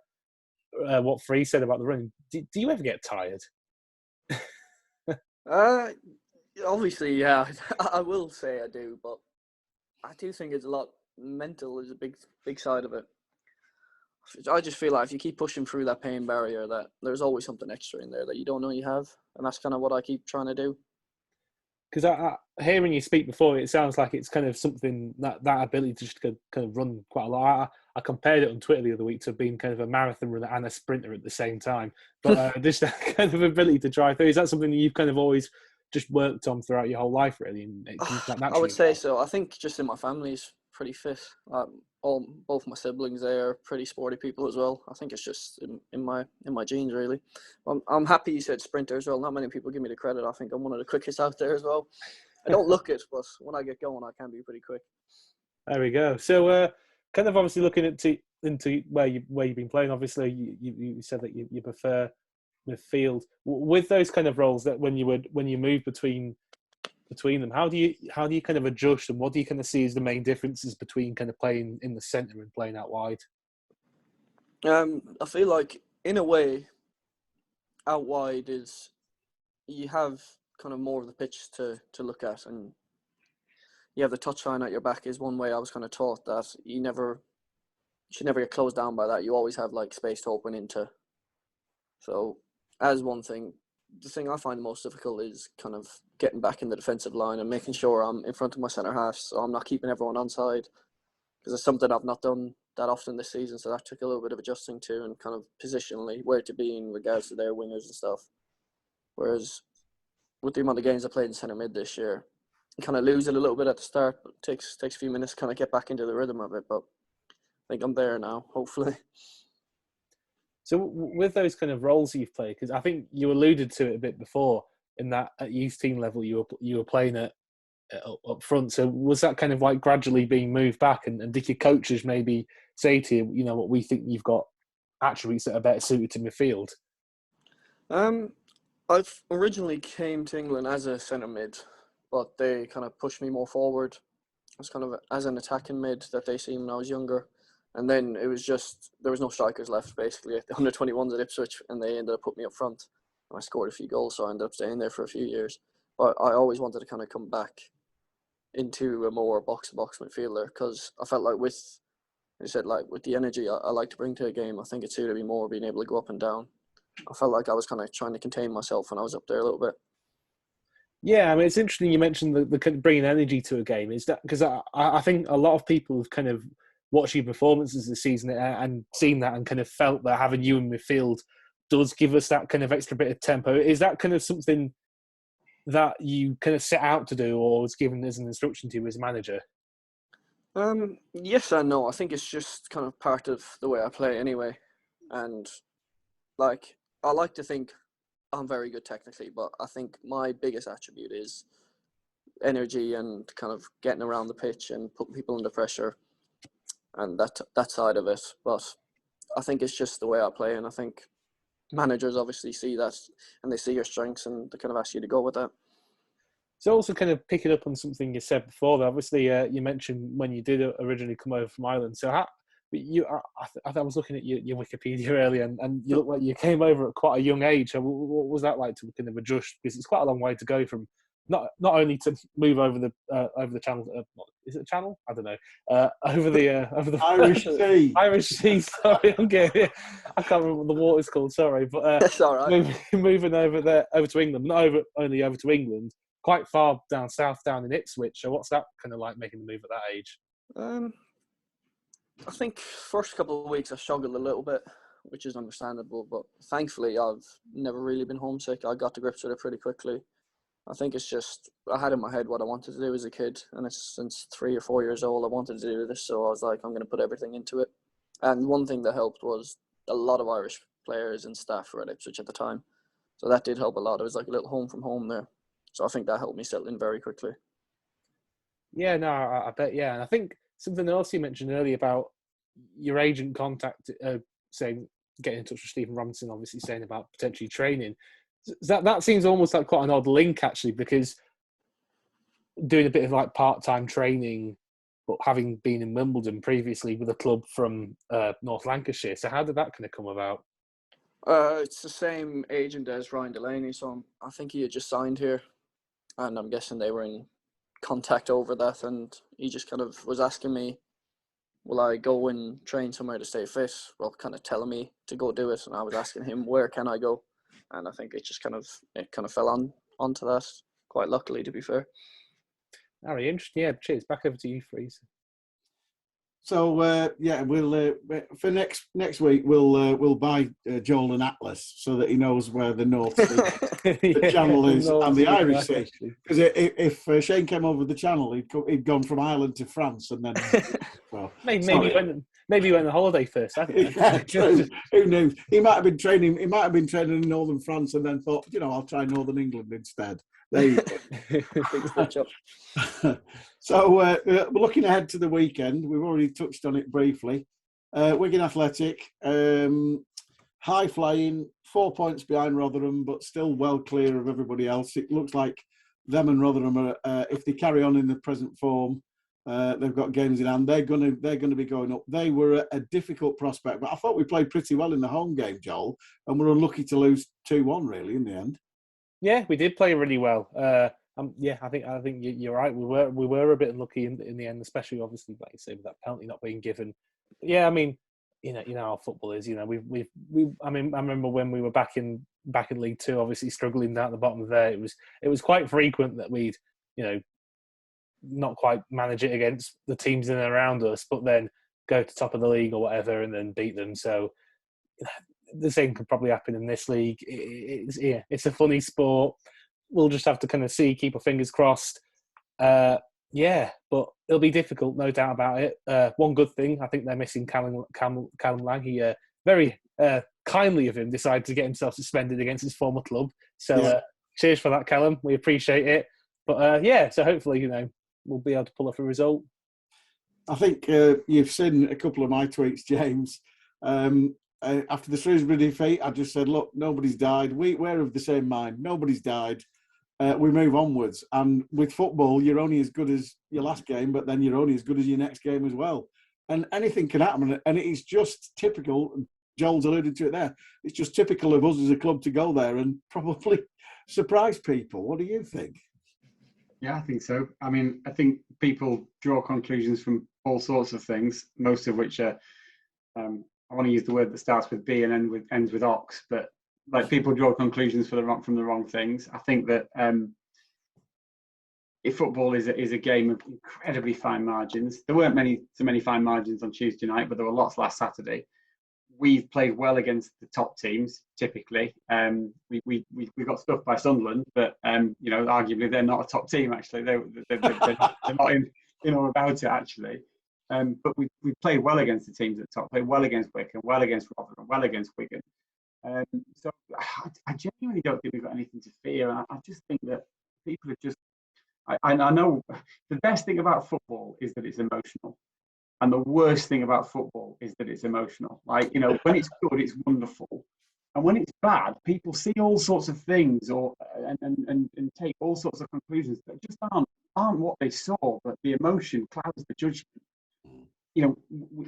what Freez said about the running. Do you ever get tired? Obviously, yeah. I will say I do, but I do think it's a lot mental is a big side of it. I just feel like if you keep pushing through that pain barrier, that there's always something extra in there that you don't know you have, and that's kind of what I keep trying to do. Because hearing you speak before, it sounds like it's kind of something that ability to just kind of run quite a lot. I compared it on Twitter the other week to being kind of a marathon runner and a sprinter at the same time. But just that kind of ability to drive through, is that something that you've kind of always just worked on throughout your whole life, really? And it comes quite naturally. I would say so. I think just in my family is pretty fit. Both my siblings, they are pretty sporty people as well. I think it's just in my genes, really. I'm happy you said sprinter as well. Not many people give me the credit. I think I'm one of the quickest out there as well. I don't look it, but when I get going, I can be pretty quick. There we go. So, kind of obviously looking into where you've been playing. Obviously, you said that you prefer midfield. With those kind of roles, that when you move between them, how do you kind of adjust, and what do you kind of see as the main differences between kind of playing in the centre and playing out wide? I feel like in a way, out wide is you have kind of more of the pitch to look at, and you have the touchline at your back is one way I was kind of taught that you should never get closed down by that. You always have like space to open into. So as one thing, the thing I find most difficult is kind of getting back in the defensive line and making sure I'm in front of my centre half, so I'm not keeping everyone onside, because it's something I've not done that often this season. So that took a little bit of adjusting to, and kind of positionally where to be in regards to their wingers and stuff. Whereas with the amount of games I played in centre mid this year, you kind of lose it a little bit at the start, but it takes a few minutes to kind of get back into the rhythm of it. But I think I'm there now, hopefully. So with those kind of roles you've played, because I think you alluded to it a bit before, in that at youth team level you were playing at up front. So was that kind of like gradually being moved back, and did your coaches maybe say to you, what we think you've got attributes that are better suited to midfield? I've originally came to England as a centre mid, but they kind of pushed me more forward. I was kind of as an attacking mid that they seen when I was younger. And then it was just, there was no strikers left, basically, at the under-21s at Ipswich, and they ended up putting me up front. And I scored a few goals, so I ended up staying there for a few years. But I always wanted to kind of come back into a more box-to-box midfielder, because I felt like with the energy I like to bring to a game, I think it suited me more being able to go up and down. I felt like I was kind of trying to contain myself when I was up there a little bit. Yeah, I mean, it's interesting you mentioned the kind of bringing energy to a game. Is that because I think a lot of people have kind of watched your performances this season and seen that and kind of felt that having you in midfield does give us that kind of extra bit of tempo. Is that kind of something that you kind of set out to do, or was given as an instruction to you as a manager? Yes and no. I think it's just kind of part of the way I play anyway. And like, I like to think I'm very good technically, but I think my biggest attribute is energy and kind of getting around the pitch and putting people under pressure. and that side of it. But I think it's just the way I play, and I think managers obviously see that, and they see your strengths, and they kind of ask you to go with that. So also kind of picking up on something you said before, though, obviously you mentioned when you did originally come over from Ireland. So I was looking at your Wikipedia earlier, and you look like you came over at quite a young age. So what was that like to kind of adjust? Because it's quite a long way to go from not only to move over the channel. Is it a channel? I don't know. Over the Irish Sea. Irish Sea. Sorry, okay. I can't remember what the water's called. Sorry, but It's all right. moving over to England, not only over to England, quite far down south, down in Ipswich. So what's that kind of like making the move at that age? I think first couple of weeks I struggled a little bit, which is understandable. But thankfully, I've never really been homesick. I got to grips with it pretty quickly. I think it's just I had in my head what I wanted to do as a kid, and it's since 3 or 4 years old I wanted to do this. So I was like, I'm going to put everything into it. And one thing that helped was a lot of Irish players and staff were at Ipswich at the time, so that did help a lot. It was like a little home from home there. So I think that helped me settle in very quickly. Yeah, no, I bet, yeah. And I think something else you mentioned earlier about your agent contact, saying, getting in touch with Stephen Robinson, obviously saying about potentially training. That seems almost like quite an odd link, actually, because doing a bit of like part-time training, but having been in Wimbledon previously with a club from North Lancashire. So how did that kind of come about? It's the same agent as Ryan Delaney, so I think he had just signed here, and I'm guessing they were in contact over that, and he just kind of was asking me, will I go and train somewhere to stay fit? Well, kind of telling me to go do it, and I was asking him, where can I go? And I think it kind of fell onto that, quite luckily, to be fair. Very interesting. Yeah, cheers. Back over to you, Freeze. So we'll for next week we'll buy Joel an atlas so that he knows where the North Sea, the Channel is, and the Irish Sea. Because if Shane came over the Channel, he'd gone from Ireland to France, and then well, maybe he went on holiday first. I don't know. Yeah, true. Who knew? He might have been training in Northern France, and then thought, I'll try Northern England instead. There you go. So we're looking ahead to the weekend. We've already touched on it briefly. Wigan Athletic, high flying, 4 points behind Rotherham, but still well clear of everybody else. It looks like them and Rotherham are, if they carry on in the present form, they've got games in hand. They're going to be going up. They were a difficult prospect, but I thought we played pretty well in the home game, Joel, and we're unlucky to lose 2-1 really in the end. Yeah, we did play really well. I think you're right. We were a bit unlucky in the end, especially obviously, like you say, with that penalty not being given. Yeah, I mean, you know how football is. I remember when we were back in League Two, obviously struggling down at the bottom there. It was quite frequent that we'd, not quite manage it against the teams in and around us, but then go to top of the league or whatever and then beat them. So the same could probably happen in this league. It's a funny sport. We'll just have to kind of keep our fingers crossed. But it'll be difficult, no doubt about it. One good thing, I think they're missing Callum Lang. He very kindly of him decided to get himself suspended against his former club. So cheers for that, Callum. We appreciate it. But so hopefully, we'll be able to pull off a result. I think you've seen a couple of my tweets, James. After the Shrewsbury defeat, I just said, look, nobody's died. We're of the same mind. Nobody's died. We move onwards. And with football, you're only as good as your last game, but then you're only as good as your next game as well. And anything can happen. And it is just typical, Joel's alluded to it there, it's just typical of us as a club to go there and probably surprise people. What do you think? Yeah, I think so. I mean, I think people draw conclusions from all sorts of things, most of which are, I want to use the word that starts with B and ends with ox, but like people draw conclusions from the wrong things. I think that if football is a game of incredibly fine margins, there weren't so many fine margins on Tuesday night, but there were lots last Saturday. We've played well against the top teams typically. We got stuffed by Sunderland, but arguably they're not a top team. Actually, they're not in or about it actually. But we played well against the teams at the top. Played well against Wycombe, well against Rotherham, well against Wigan. So I genuinely don't think we've got anything to fear. And I just think that people are just. I know the best thing about football is that it's emotional. And the worst thing about football is that it's emotional. Like, you know, when it's good, it's wonderful. And when it's bad, people see all sorts of things and take all sorts of conclusions that just aren't what they saw, but the emotion clouds the judgment. You know,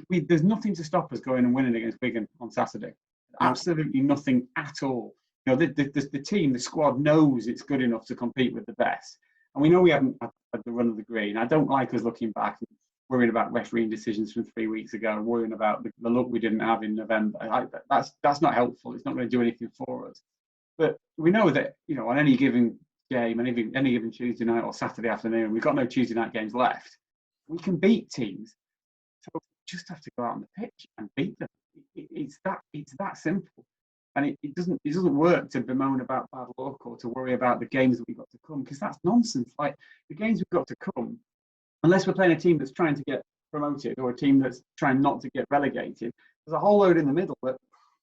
there's nothing to stop us going and winning against Wigan on Saturday. Absolutely nothing at all. You know, the team, the squad knows it's good enough to compete with the best. And we know we haven't had the run of the green. I don't like us looking back and worrying about refereeing decisions from 3 weeks ago, worrying about the luck we didn't have in November. That's not helpful. It's not going to do anything for us. But we know that, you know, on any given game, any given Tuesday night or Saturday afternoon, we've got no Tuesday night games left. We can beat teams. So we just have to go out on the pitch and beat them. It's that simple. And it doesn't work to bemoan about bad luck or to worry about the games that we've got to come, because that's nonsense. Like, the games we've got to come, unless we're playing a team that's trying to get promoted or a team that's trying not to get relegated, there's a whole load in the middle that,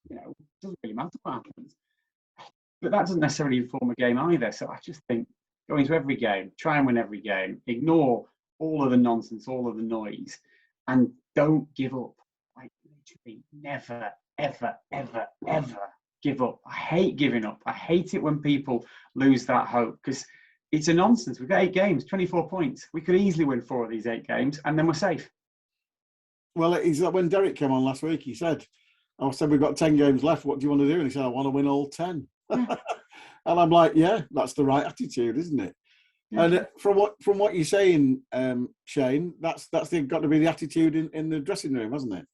you know, doesn't really matter what happens. But that doesn't necessarily inform a game either. So I just think go into every game, try and win every game, ignore all of the nonsense, all of the noise, and don't give up. Like, literally never, ever, ever, ever give up. I hate giving up. I hate it when people lose that hope, because it's a nonsense. We've got 8 games, 24 points. We could easily win 4 of these 8 games, and then we're safe. Well, when Derek came on last week, he said, I said, we've got 10 games left. What do you want to do? And he said, I want to win all 10. And I'm like, yeah, that's the right attitude, isn't it? Yeah. And from what you're saying, Shane, that's got to be the attitude in the dressing room, hasn't it?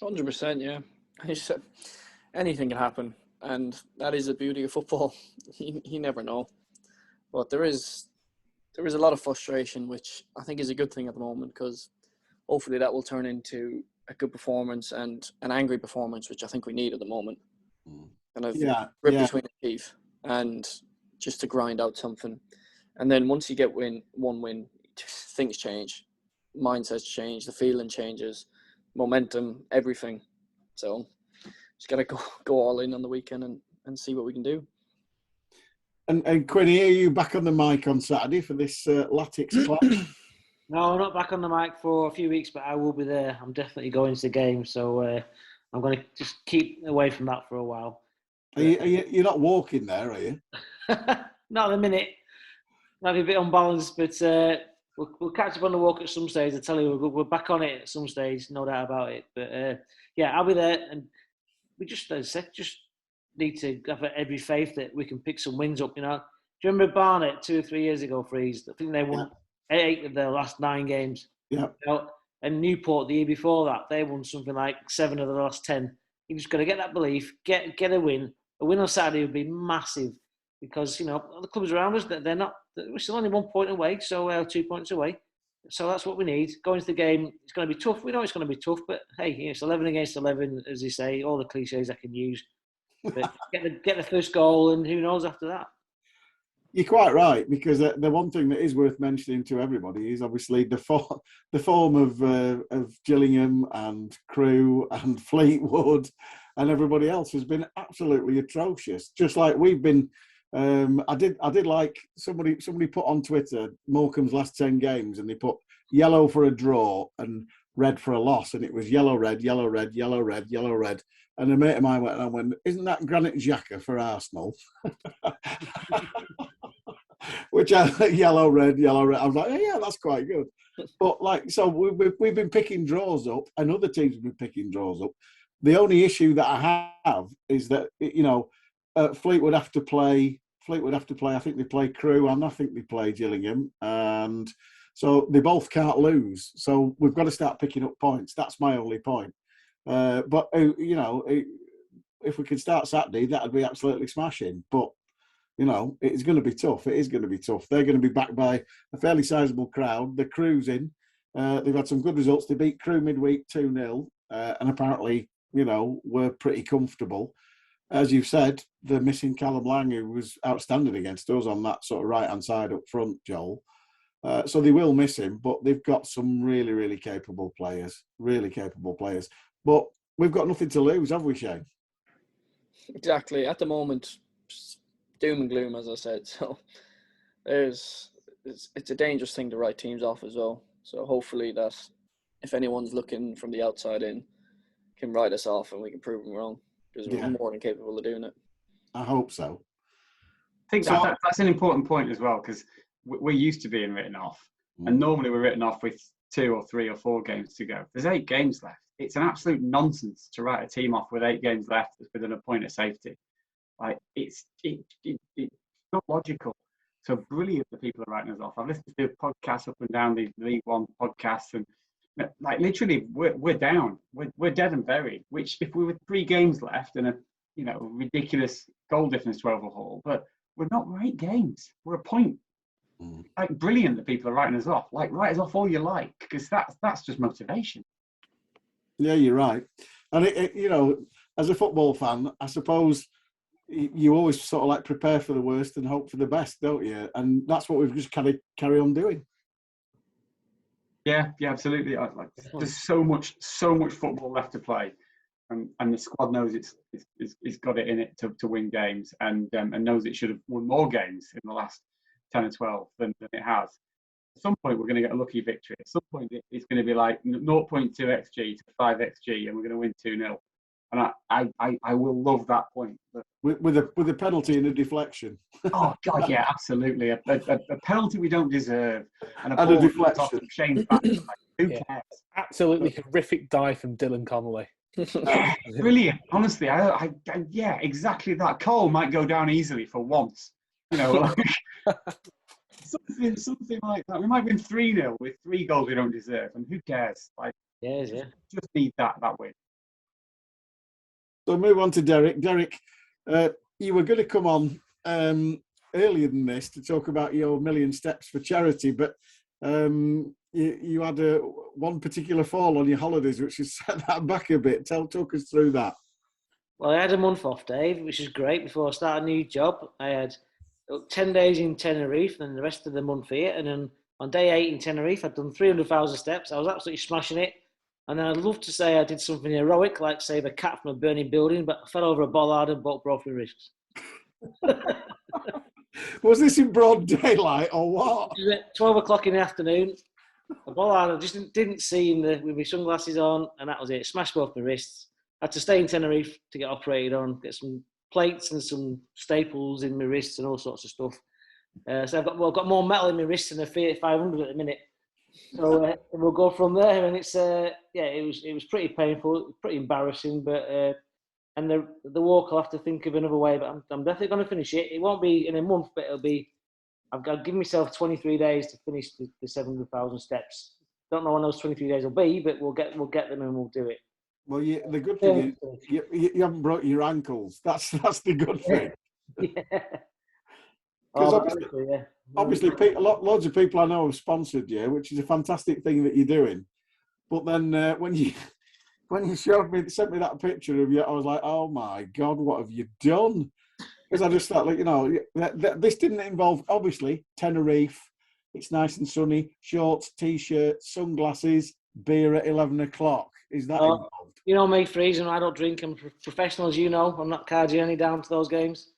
100%, yeah. Anything can happen, and that is the beauty of football. You never know. But there is a lot of frustration, which I think is a good thing at the moment, because hopefully that will turn into a good performance and an angry performance, which I think we need at the moment. And I've ripped between the teeth and just to grind out something. And then once you get one win, things change. Mindsets change, the feeling changes, momentum, everything. So just got to go all in on the weekend and see what we can do. And Quinn, are you back on the mic on Saturday for this Latics clash? No, I'm not back on the mic for a few weeks, but I will be there. I'm definitely going to the game, so I'm going to just keep away from that for a while. You're not walking there, are you? Not at the minute. Might be a bit unbalanced, but we'll catch up on the walk at some stage. I tell you, we're back on it at some stage, no doubt about it. But yeah, I'll be there, and we just, as I said, just need to have every faith that we can pick some wins up. You know, do you remember Barnet 2 or 3 years ago, Freez? I think they won 8 of their last 9 games. Yeah. You know, and Newport the year before that, they won something like 7 of the last 10. You just got to get that belief, get a win. A win on Saturday would be massive, because you know the clubs around us, we're still only 1 point away, so 2 points away. So that's what we need. Going to the game, it's going to be tough. We know it's going to be tough, but hey, it's 11 against 11, as you say. All the cliches I can use. But get the first goal, and who knows after that. You're quite right, because the one thing that is worth mentioning to everybody is obviously the form of Gillingham and Crewe and Fleetwood and everybody else has been absolutely atrocious. Just like we've been. I did like somebody put on Twitter Morecambe's last 10 games, and they put yellow for a draw and red for a loss, and it was yellow, red, yellow, red, yellow, red, yellow, red. And a mate of mine went, isn't that Granit Xhaka for Arsenal? Which yellow, red, yellow, red. I was like, oh, yeah, that's quite good. But like, so we've been picking draws up, and other teams have been picking draws up. The only issue that I have is that, you know, Fleetwood have to play. I think they play Crewe, and I think they play Gillingham, and so they both can't lose. So we've got to start picking up points. That's my only point. But you know, if we could start Saturday, that'd be absolutely smashing. But you know, it's going to be tough. It is going to be tough. They're going to be backed by a fairly sizable crowd. The Crewe's in. They've had some good results. They beat Crewe midweek 2-0, and apparently, you know, were pretty comfortable. As you've said, they're missing Callum Lang, who was outstanding against us on that sort of right-hand side up front, Joel. So they will miss him, but they've got some really, really capable players. But we've got nothing to lose, have we, Shane? Exactly. At the moment, doom and gloom, as I said. So it's a dangerous thing to write teams off as well. So hopefully that if anyone's looking from the outside in, can write us off and we can prove them wrong, because we're more than capable of doing it. I hope so. I think that's an important point as well, because we're used to being written off, and normally we're written off with 2 or 3 or 4 games to go. There's 8 games left. It's an absolute nonsense to write a team off with 8 games left within a point of safety. Like it's not logical. So brilliant that people are writing us off. I've listened to podcasts up and down the League One podcasts, and like literally we're down. We're dead and buried. Which if we were 3 games left and a ridiculous goal difference to overhaul, but we're not. We're 8 games. We're a point. Like brilliant that people are writing us off. Like write us off all you like, because that's just motivation. Yeah, you're right. And as a football fan, I suppose you always sort of like prepare for the worst and hope for the best, don't you? And that's what we've just kind of carry on doing. Yeah, absolutely. There's so much football left to play, and the squad knows it's got it in it to win games, and knows it should have won more games in the last 10 or 12 than it has. At some point, we're going to get a lucky victory. At some point, it's going to be like 0.2 xg to 5 xg, and we're going to win 2-0. And I will love that point. With a penalty and a deflection. Oh God, yeah, absolutely. A penalty we don't deserve, and a deflection. Shane's back. Like, who cares? Absolutely horrific dive from Dylan Connolly. Yeah, brilliant. Honestly, yeah, exactly that. Cole might go down easily for once. Something like that. We might win 3-0 with 3 goals we don't deserve, and who cares? Like, just need that win. So move on to Derek. Derek, you were going to come on earlier than this to talk about your 1,000,000 steps for charity, but you had one particular fall on your holidays, which has set that back a bit. Talk us through that. Well, I had a month off, Dave, which is great. Before I start a new job, I had 10 days in Tenerife and then the rest of the month here. And then on day 8 in Tenerife, I'd done 300,000 steps. I was absolutely smashing it. And then I'd love to say I did something heroic, like save a cat from a burning building, but I fell over a bollard and both broke my wrists. Was this in broad daylight or what? 12 o'clock in the afternoon. A bollard I just didn't see with my sunglasses on, and that was it. Smashed both my wrists. I had to stay in Tenerife to get operated on, get some plates and some staples in my wrists and all sorts of stuff. So I've got more metal in my wrists than a Fiat 500 at the minute. So we'll go from there, and it's it was pretty painful, pretty embarrassing, but and the walk I'll have to think of another way, but I'm definitely going to finish it. It won't be in a month, but it'll be. I've given myself 23 days to finish the 700,000 steps. Don't know when those 23 days will be, but we'll get them and we'll do it. Well, the good thing is you haven't broke your ankles. That's the good thing. Yeah. Because obviously, loads of people I know have sponsored you, which is a fantastic thing that you're doing. But then when you sent me that picture of you, I was like, oh my God, what have you done? Because I just thought, this didn't involve, obviously, Tenerife. It's nice and sunny, shorts, t-shirt, sunglasses, beer at 11 o'clock. Is that involved? You know me, Freez, and I don't drink. I'm professional, as you know. I'm not car journey down to those games.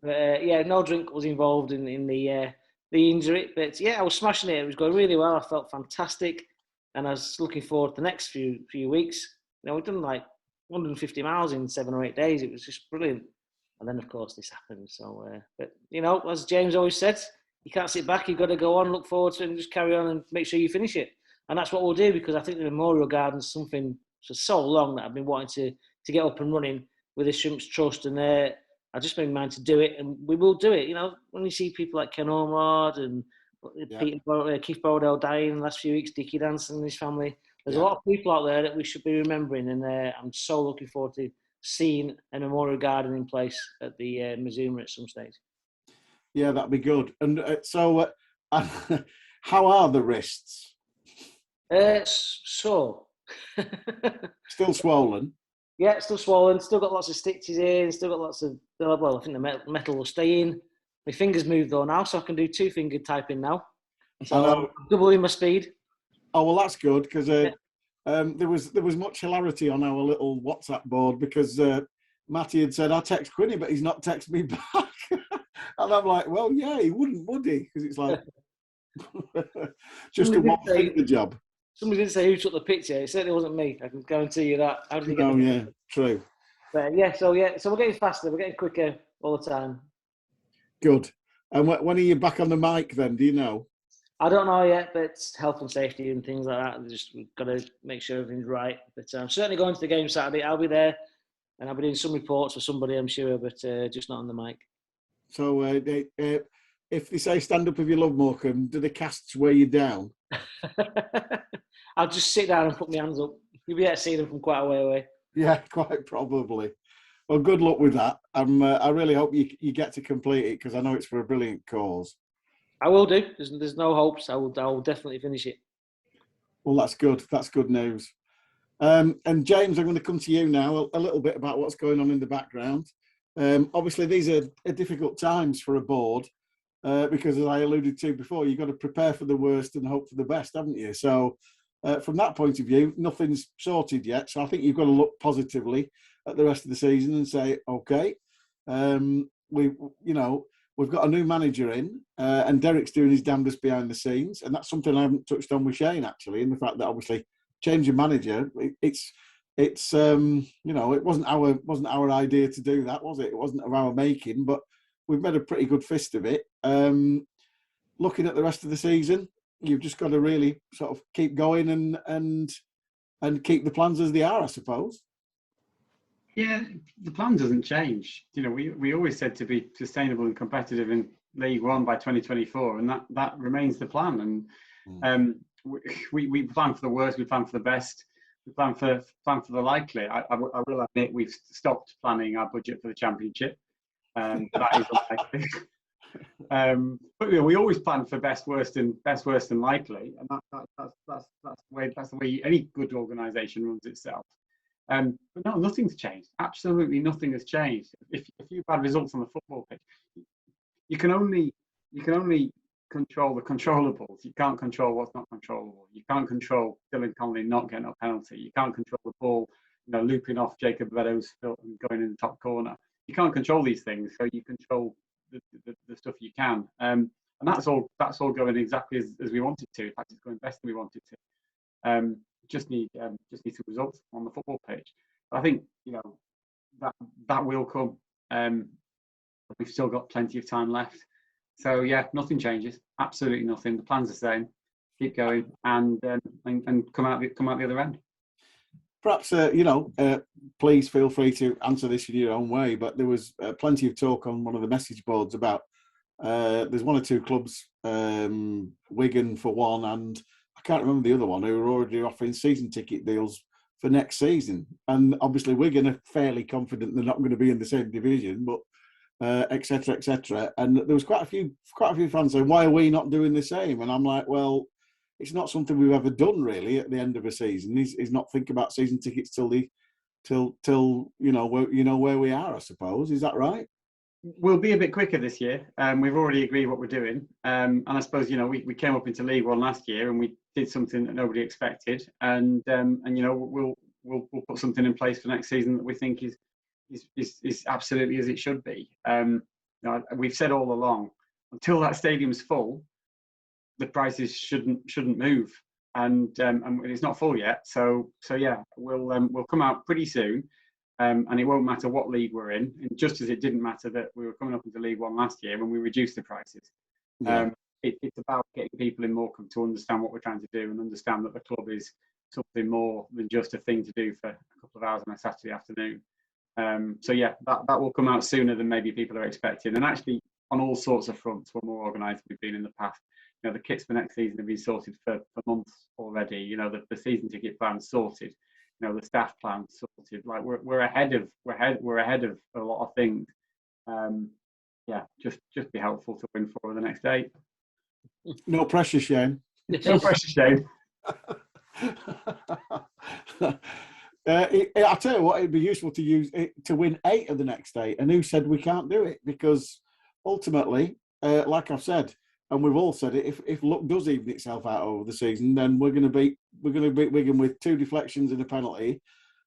No drink was involved in the injury, but I was smashing it. It was going really well. I felt fantastic, and I was looking forward to the next few weeks. We've done like 150 miles in 7 or 8 days. It was just brilliant. And then, of course, this happened. So, but as James always said, you can't sit back. You've got to go on, look forward to it, and just carry on and make sure you finish it. And that's what we'll do, because I think the Memorial Garden's something for so long that I've been wanting to get up and running with the Shrimps Trust, and I just made my mind to do it, and we will do it. When you see people like Ken Ormrod and Keith Brodell dying in the last few weeks, Dickie Danson and his family, there's a lot of people out there that we should be remembering, and I'm so looking forward to seeing a Memorial Garden in place at the Mazuma at some stage. Yeah, that'd be good. And so, how are the wrists? Sore. Still swollen? Yeah, still swollen. Still got lots of stitches in. Still got lots of. Well, I think the metal will stay in. My fingers move though now, so I can do 2-finger typing now. So I'm doubling my speed. Oh well, that's good, because there was much hilarity on our little WhatsApp board, because Matty had said, "I text Quinny, but he's not texted me back," and I'm like, "Well, yeah, he wouldn't, would he?" Because it's like just a one-finger job. Somebody didn't say who took the picture. It certainly wasn't me. I can guarantee you that. How did you get Oh, yeah, true. But so we're getting faster. We're getting quicker all the time. Good. And when are you back on the mic then? Do you know? I don't know yet, but it's health and safety and things like that. We've got to make sure everything's right. But I'm certainly going to the game Saturday. I'll be there, and I'll be doing some reports for somebody, I'm sure, but just not on the mic. So if they say stand up if you love Morecambe, do the casts weigh you down? I'll just sit down and put my hands up. You'll be able to see them from quite a way away. Yeah, quite probably. Well, good luck with that. I really hope you get to complete it because I know it's for a brilliant cause. I will do. There's no hopes. I will definitely finish it. Well, that's good. That's good news. And James, I'm going to come to you now a little bit about what's going on in the background. Obviously, these are difficult times for a board because, as I alluded to before, you've got to prepare for the worst and hope for the best, haven't you? So, from that point of view, nothing's sorted yet. So I think you've got to look positively at the rest of the season and say, okay, we've got a new manager in, and Derek's doing his damnedest behind the scenes, and that's something I haven't touched on with Shane actually, in the fact that obviously changing manager, it wasn't our idea to do that, was it? It wasn't of our making, but we've made a pretty good fist of it. Looking at the rest of the season, you've just got to really sort of keep going and keep the plans as they are, I suppose. Yeah, the plan doesn't change. We always said to be sustainable and competitive in League One by 2024, and that remains the plan. And we plan for the worst, we plan for the best, we plan for the likely. I will admit we've stopped planning our budget for the Championship. That is unlikely. But we always plan for best, worst, and likely, and that's the way any good organisation runs itself. But no, nothing's changed. Absolutely nothing has changed. If you've had results on the football pitch, you can only control the controllables. You can't control what's not controllable. You can't control Dylan Connolly not getting a penalty. You can't control the ball, looping off Jacob Meadows and going in the top corner. You can't control these things, so you control the stuff you can. And that's all going exactly as we wanted to. In fact, it's going best than we wanted to. Just need some results on the football pitch. But I think that will come. We've still got plenty of time left. So yeah, nothing changes. Absolutely nothing. The plan's the same. Keep going and come out the other end. Perhaps please feel free to answer this in your own way. But there was plenty of talk on one of the message boards about there's one or two clubs, Wigan for one, and I can't remember the other one, who are already offering season ticket deals for next season. And obviously Wigan are fairly confident they're not going to be in the same division, but et cetera. And there was quite a few fans saying, why are we not doing the same? And I'm like, well, it's not something we've ever done really at the end of a season. Is not think about season tickets till where we are, I suppose. Is that right? We'll be a bit quicker this year. We've already agreed what we're doing. And I suppose, we came up into League One last year and we did something that nobody expected. And we'll put something in place for next season that we think is absolutely as it should be. We've said all along, until that stadium's full, the prices shouldn't move. And it's not full yet. So yeah, we'll come out pretty soon. And it won't matter what league we're in. And just as it didn't matter that we were coming up into League One last year when we reduced the prices. Yeah. It's about getting people in Morecambe to understand what we're trying to do and understand that the club is something more than just a thing to do for a couple of hours on a Saturday afternoon. So yeah, that will come out sooner than maybe people are expecting. And actually, on all sorts of fronts, we're more organised than we've been in the past. The kits for next season have been sorted for months already. The season ticket plan's sorted. The staff plan sorted. Like we're ahead of a lot of things. Just be helpful to win for the next day. No pressure, Shane. No pressure, Shane. I'll tell you what, it'd be useful to use it to win 8 of the next 8. And who said we can't do it? Because ultimately, like I've said, and we've all said it, if luck does even itself out over the season, then we're going to beat Wigan with 2 deflections and a penalty,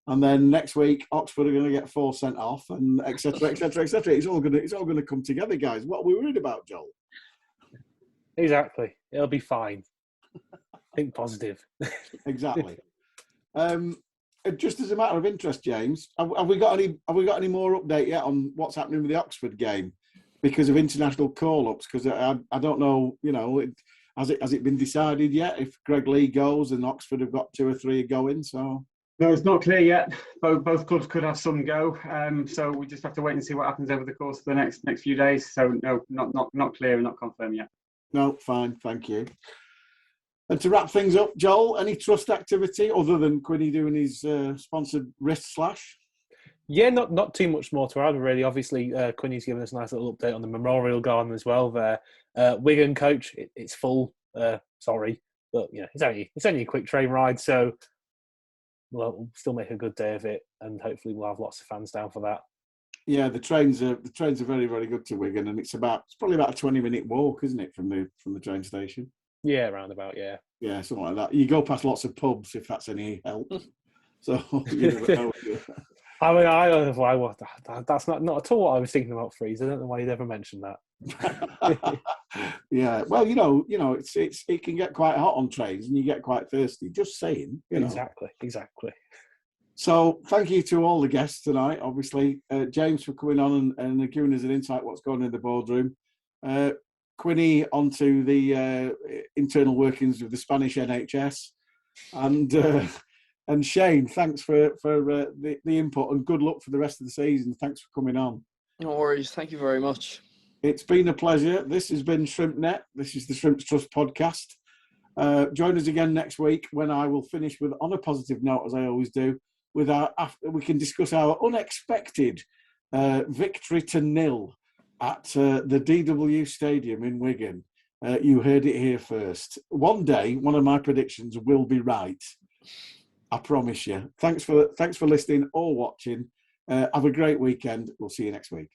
and then next week Oxford are going to get 4 sent off, and etc. It's all going to come together, guys. What are we worried about, Joel? Exactly. It'll be fine. Think positive. Exactly. Just as a matter of interest, James, have we got any more update yet on what's happening with the Oxford game because of international call-ups? Because I don't know, has it been decided yet if Greg Lee goes and Oxford have got 2 or 3 going? So no, it's not clear yet. Both clubs could have some go. So we just have to wait and see what happens over the course of the next few days. So no, not clear and not confirmed yet. No, fine, thank you. And to wrap things up, Joel, any trust activity other than Quinny doing his sponsored wrist slash? Yeah, not too much more to add, really. Obviously, Quinny's given us a nice little update on the Memorial Garden as well there. Wigan coach, it's full. Sorry, but it's only a quick train ride, so we'll still make a good day of it, and hopefully we'll have lots of fans down for that. Yeah, the trains are very, very good to Wigan, and it's probably about a 20-minute walk, isn't it, from the train station? Yeah, roundabout, yeah. Yeah, something like that. You go past lots of pubs if that's any help. So you never know. I mean, that's not at all what I was thinking about Freeze. I don't know why you'd ever mentioned that. Yeah, well, it can get quite hot on trains, and you get quite thirsty. Just saying, Exactly. So, thank you to all the guests tonight. Obviously, James for coming on and giving us an insight what's going on in the boardroom. Quinny onto the internal workings of the Spanish NHS, and Shane, thanks for the input and good luck for the rest of the season. Thanks for coming on. No worries. Thank you very much. It's been a pleasure. This has been ShrimpsNet. This is the Shrimps Trust podcast. Join us again next week when I will finish with, on a positive note, as I always do, we can discuss our unexpected victory to 0 at the DW Stadium in Wigan. You heard it here first. One day, one of my predictions will be right. I promise you. Thanks for listening or watching. Have a great weekend. We'll see you next week.